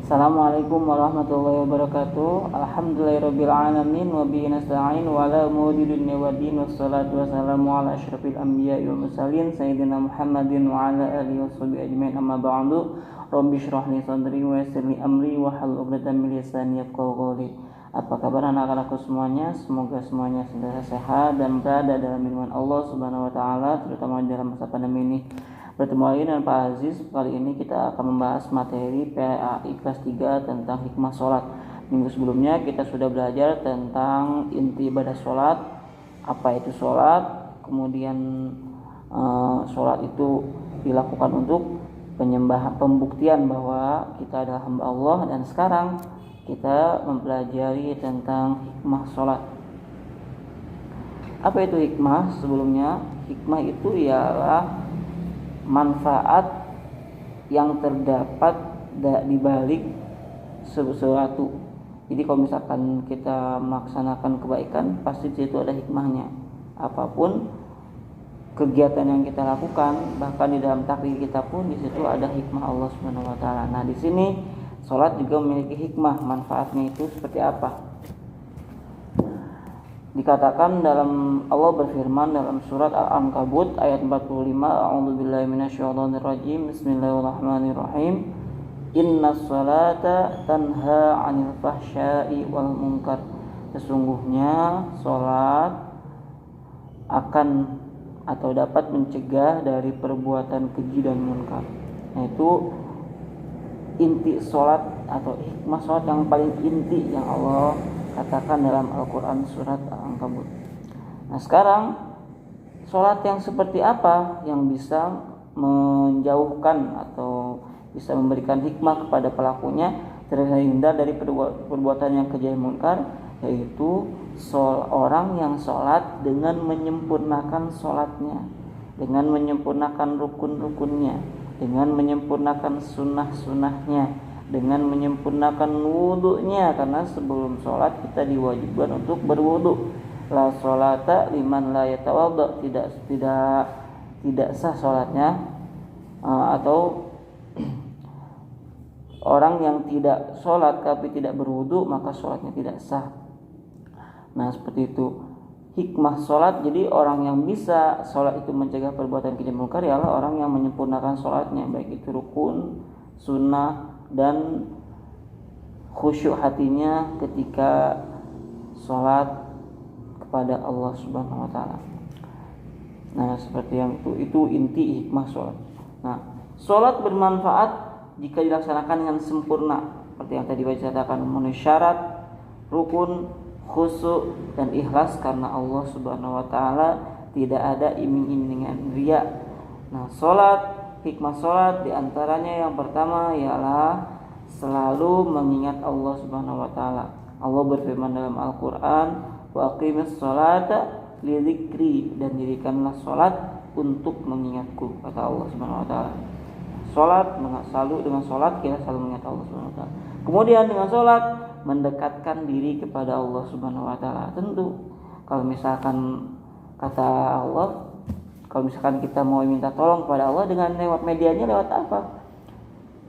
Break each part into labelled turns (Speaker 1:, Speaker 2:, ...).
Speaker 1: Assalamualaikum warahmatullahi wabarakatuh. Alhamdulillahirabbil alamin wa bihi nasta'in wa ala umuri dunya waddin wassalatu wassalamu ala asyrafil anbiya'i wal mursalin sayyidina Muhammadin wa ala alihi washabihi ajmain amma ba'du. Rabbi shrah li sadri wa yassir li amri wa hlul 'uqdatam min lisani yafqahu qawli. Apa kabar anak-anakku semuanya? Semoga semuanya senantiasa sehat dan berada dalam lindungan Allah Subhanahu wa taala, terutama dalam masa pandemi ini. Bertemu lagi dengan Pak Aziz. Kali ini kita akan membahas materi PAI kelas 3 tentang hikmah sholat. Minggu sebelumnya kita sudah belajar tentang inti ibadah sholat, apa itu sholat, kemudian sholat itu dilakukan untuk penyembahan, pembuktian bahwa kita adalah hamba Allah, dan sekarang kita mempelajari tentang hikmah sholat. Apa itu hikmah? Sebelumnya, hikmah itu ialah manfaat yang terdapat di balik sesuatu. Jadi kalau misalkan kita melaksanakan kebaikan, pasti di situ ada hikmahnya. Apapun kegiatan yang kita lakukan, bahkan di dalam takdir kita pun di situ ada hikmah Allah Subhanahu wa taala. Nah, di sini salat juga memiliki hikmah. Manfaatnya itu seperti apa? Dikatakan dalam, Allah berfirman dalam surat Al-Ankabut ayat 45, A'udzubillahi minasyaitonir rajim. Bismillahirrahmanirrahim. Innas salata tanha 'anil fahsya'i wal munkar. Sesungguhnya salat akan atau dapat mencegah dari perbuatan keji dan munkar. Nah, itu inti salat atau hikmah salat yang paling inti yang Allah katakan dalam Al-Quran surat Al-Ankabut. Nah, sekarang sholat yang seperti apa yang bisa menjauhkan atau bisa memberikan hikmah kepada pelakunya terhindar dari perbuatan yang keji dan munkar, yaitu orang yang sholat dengan menyempurnakan sholatnya, dengan menyempurnakan rukun-rukunnya, dengan menyempurnakan sunnah-sunnahnya, dengan menyempurnakan wudunya, karena sebelum sholat kita diwajibkan untuk berwudu. La sholata liman la yatawadda, tidak sah sholatnya atau orang yang tidak sholat tapi tidak berwudu, maka sholatnya tidak sah. Nah, seperti itu hikmah sholat. Jadi orang yang bisa sholat itu mencegah perbuatan keji dan munkar ialah orang yang menyempurnakan sholatnya, baik itu rukun, sunnah, dan khusyuk hatinya ketika sholat kepada Allah Subhanahu wa taala. Nah, seperti yang itu inti hikmah sholat. Nah, sholat bermanfaat jika dilaksanakan dengan sempurna, seperti yang tadi saya katakan, memenuhi syarat, rukun, khusyuk dan ikhlas karena Allah Subhanahu wa taala, tidak ada iming-imingan riya. Nah, sholat, hikmah sholat diantaranya yang pertama ialah selalu mengingat Allah Subhanahu wa taala. Allah berfirman dalam Al-Quran, wa aqimis sholata lidzikri, dan dirikanlah sholat untuk mengingatku, kata Allah Subhanahu wa taala. Sholat, selalu dengan sholat kita selalu mengingat Allah Subhanahu wa taala. Kemudian dengan sholat mendekatkan diri kepada Allah Subhanahu wa taala. Tentu kalau misalkan kata Allah, kalau misalkan kita mau minta tolong kepada Allah dengan lewat medianya, lewat apa?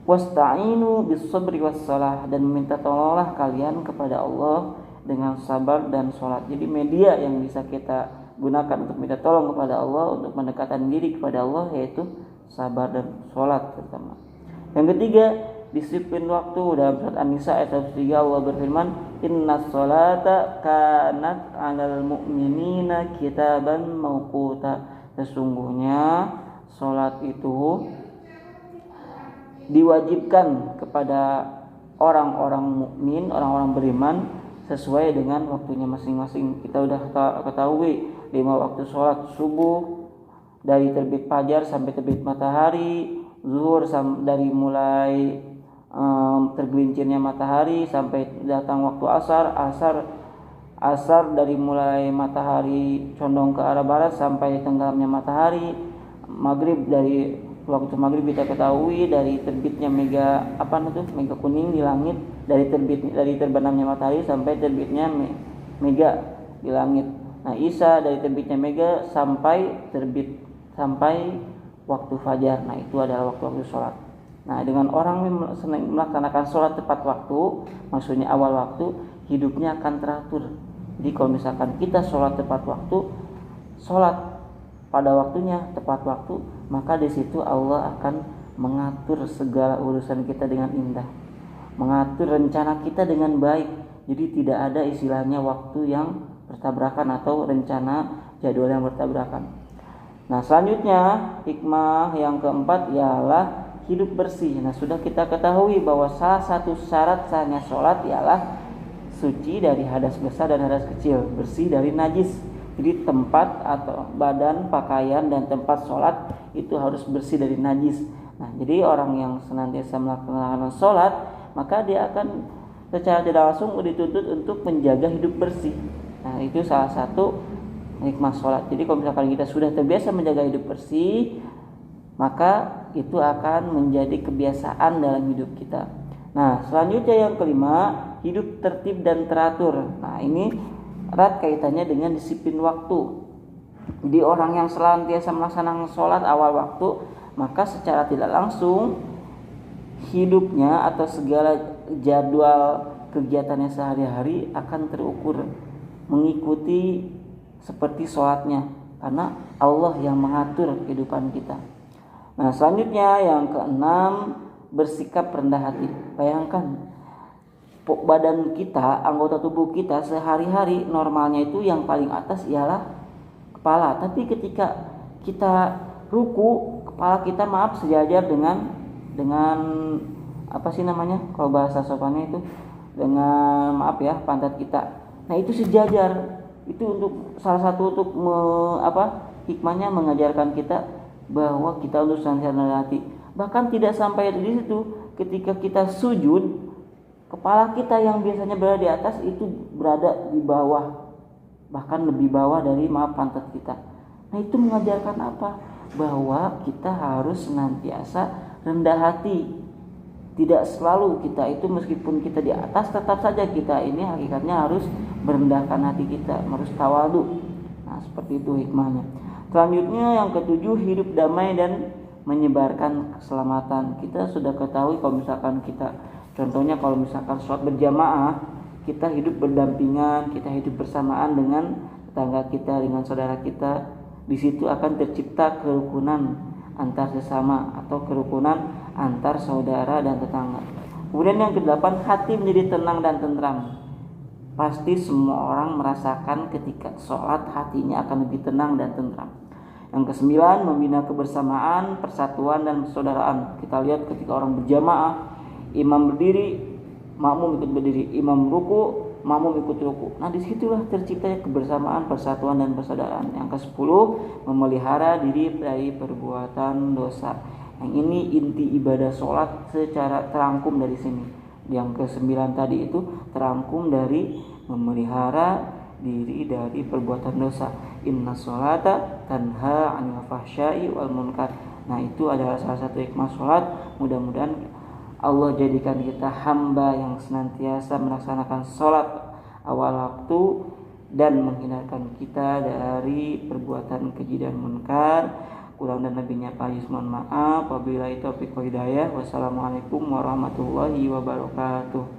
Speaker 1: Wasta'inu bis-sabri was-shalah, dan meminta tolonglah kalian kepada Allah dengan sabar dan sholat. Jadi media yang bisa kita gunakan untuk minta tolong kepada Allah, untuk mendekatkan diri kepada Allah, yaitu sabar dan sholat terutama. Yang ketiga, disiplin waktu. Dalam surat An-Nisa ayat 103 Allah berfirman, innas salata kanat 'alal mu'minina kitaban mawquta. Sesungguhnya sholat itu diwajibkan kepada orang-orang mukmin, orang-orang beriman, sesuai dengan waktunya masing-masing. Kita sudah ketahui 5 waktu sholat: subuh dari terbit fajar sampai terbit matahari, zuhur dari mulai tergelincirnya matahari sampai datang waktu asar dari mulai matahari condong ke arah barat sampai tenggelamnya matahari, maghrib dari waktu maghrib kita ketahui dari terbitnya mega kuning di langit, dari terbenamnya matahari sampai terbitnya mega di langit. Nah, isya dari terbitnya mega sampai waktu fajar. Nah, itu adalah waktu-waktu sholat. Nah, dengan orang yang melaksanakan sholat tepat waktu, maksudnya awal waktu, hidupnya akan teratur. Jadi kalau misalkan kita sholat tepat waktu, sholat pada waktunya tepat waktu, maka di situ Allah akan mengatur segala urusan kita dengan indah, mengatur rencana kita dengan baik. Jadi tidak ada istilahnya waktu yang bertabrakan atau rencana jadwal yang bertabrakan. Nah, selanjutnya hikmah yang keempat ialah hidup bersih. Nah, sudah kita ketahui bahwa salah satu syarat sahnya sholat ialah suci dari hadas besar dan hadas kecil, bersih dari najis. Jadi tempat atau badan, pakaian, dan tempat sholat itu harus bersih dari najis. Nah, jadi orang yang senantiasa melaksanakan sholat, maka dia akan secara tidak langsung dituntut untuk menjaga hidup bersih. Nah, itu salah satu hikmah sholat. Jadi kalau misalkan kita sudah terbiasa menjaga hidup bersih, maka itu akan menjadi kebiasaan dalam hidup kita. Nah, selanjutnya yang kelima, hidup tertib dan teratur. Nah, ini erat kaitannya dengan disiplin waktu. Jadi orang yang senantiasa melaksanakan sholat awal waktu, maka secara tidak langsung hidupnya atau segala jadwal kegiatannya sehari-hari akan terukur mengikuti seperti sholatnya, karena Allah yang mengatur kehidupan kita. Nah, selanjutnya yang keenam, bersikap rendah hati. Bayangkan badan kita, anggota tubuh kita sehari-hari normalnya itu yang paling atas ialah kepala. Tapi ketika kita ruku, kepala kita sejajar dengan apa sih namanya? Kalau bahasa sopannya itu dengan pantat kita. Nah, itu sejajar. Itu untuk salah satu untuk hikmahnya mengajarkan kita bahwa kita harus senantiasa rendah hati. Bahkan tidak sampai di situ, ketika kita sujud, kepala kita yang biasanya berada di atas itu berada di bawah, bahkan lebih bawah dari pantat kita. Nah, itu mengajarkan apa? Bahwa kita harus senantiasa rendah hati. Tidak selalu kita itu meskipun kita di atas, tetap saja kita ini hakikatnya harus merendahkan hati kita, harus tawadhu. Nah, seperti itu hikmahnya. Selanjutnya yang ketujuh, hidup damai dan menyebarkan keselamatan. Kita sudah ketahui kalau misalkan kita, contohnya kalau misalkan sholat berjamaah, kita hidup berdampingan, kita hidup bersamaan dengan tetangga kita, dengan saudara kita. Di situ akan tercipta kerukunan antar sesama atau kerukunan antar saudara dan tetangga. Kemudian yang kedelapan, hati menjadi tenang dan tentram. Pasti semua orang merasakan ketika sholat hatinya akan lebih tenang dan tentram. Yang kesembilan, membina kebersamaan, persatuan dan persaudaraan. Kita lihat ketika orang berjamaah, imam berdiri, makmum ikut berdiri, imam ruku, makmum ikut ruku. Nah, disitulah terciptanya kebersamaan, persatuan dan persaudaraan. Yang kesepuluh, memelihara diri dari perbuatan dosa. Yang ini inti ibadah sholat secara terangkum dari sini. Yang ke-9 tadi itu terangkum dari memelihara diri dari perbuatan dosa. Inna sholata tanha 'anil fahsya'i wal munkar. Nah, itu adalah salah satu hikmah sholat. Mudah-mudahan Allah jadikan kita hamba yang senantiasa melaksanakan sholat awal waktu dan menghindarkan kita dari perbuatan keji dan munkar. Kurang dan lebihnya Pak Yus, mohon maaf. Wabillahi taufiq wal hidayah. Wassalamualaikum warahmatullahi wabarakatuh.